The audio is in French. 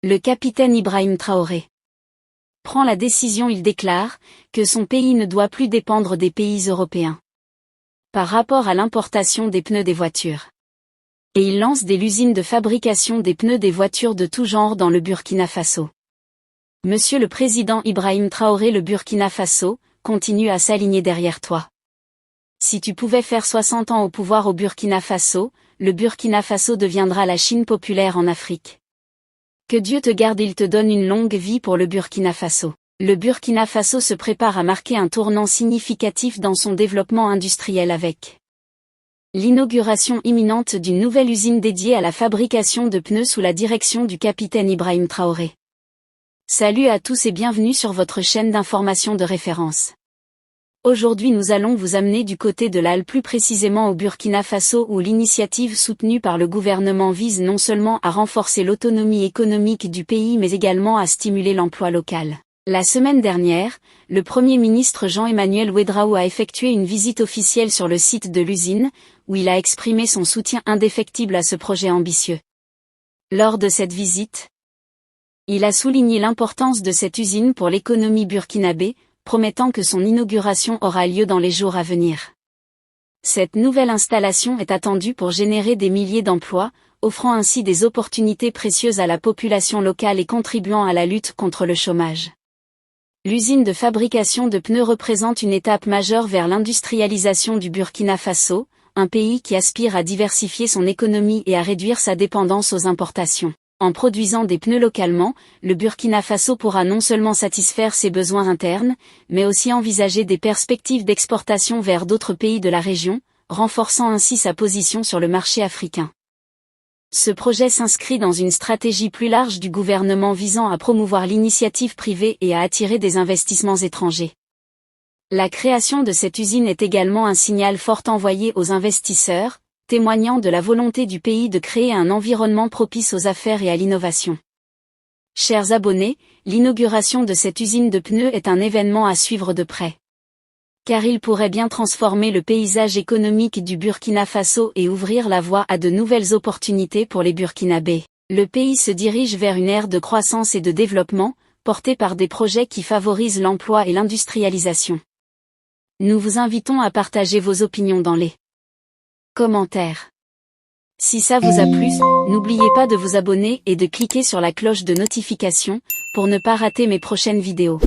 Le capitaine Ibrahim Traoré prend la décision. Il déclare que son pays ne doit plus dépendre des pays européens par rapport à l'importation des pneus des voitures. Et il lance l'usine de fabrication des pneus des voitures de tout genre dans le Burkina Faso. Monsieur le Président Ibrahim Traoré, le Burkina Faso continue à s'aligner derrière toi. Si tu pouvais faire 60 ans au pouvoir au Burkina Faso, le Burkina Faso deviendra la Chine populaire en Afrique. Que Dieu te garde, il te donne une longue vie pour le Burkina Faso. Le Burkina Faso se prépare à marquer un tournant significatif dans son développement industriel avec l'inauguration imminente d'une nouvelle usine dédiée à la fabrication de pneus sous la direction du capitaine Ibrahim Traoré. Salut à tous et bienvenue sur votre chaîne d'information de référence. Aujourd'hui nous allons vous amener du côté de l'Al, plus précisément au Burkina Faso, où l'initiative soutenue par le gouvernement vise non seulement à renforcer l'autonomie économique du pays mais également à stimuler l'emploi local. La semaine dernière, le Premier ministre Jean-Emmanuel Ouédraogo a effectué une visite officielle sur le site de l'usine, où il a exprimé son soutien indéfectible à ce projet ambitieux. Lors de cette visite, il a souligné l'importance de cette usine pour l'économie burkinabé, promettant que son inauguration aura lieu dans les jours à venir. Cette nouvelle installation est attendue pour générer des milliers d'emplois, offrant ainsi des opportunités précieuses à la population locale et contribuant à la lutte contre le chômage. L'usine de fabrication de pneus représente une étape majeure vers l'industrialisation du Burkina Faso, un pays qui aspire à diversifier son économie et à réduire sa dépendance aux importations. En produisant des pneus localement, le Burkina Faso pourra non seulement satisfaire ses besoins internes, mais aussi envisager des perspectives d'exportation vers d'autres pays de la région, renforçant ainsi sa position sur le marché africain. Ce projet s'inscrit dans une stratégie plus large du gouvernement visant à promouvoir l'initiative privée et à attirer des investissements étrangers. La création de cette usine est également un signal fort envoyé aux investisseurs, témoignant de la volonté du pays de créer un environnement propice aux affaires et à l'innovation. Chers abonnés, l'inauguration de cette usine de pneus est un événement à suivre de près. Car il pourrait bien transformer le paysage économique du Burkina Faso et ouvrir la voie à de nouvelles opportunités pour les Burkinabés. Le pays se dirige vers une ère de croissance et de développement, portée par des projets qui favorisent l'emploi et l'industrialisation. Nous vous invitons à partager vos opinions dans les commentaires. Si ça vous a plu, n'oubliez pas de vous abonner et de cliquer sur la cloche de notification pour ne pas rater mes prochaines vidéos.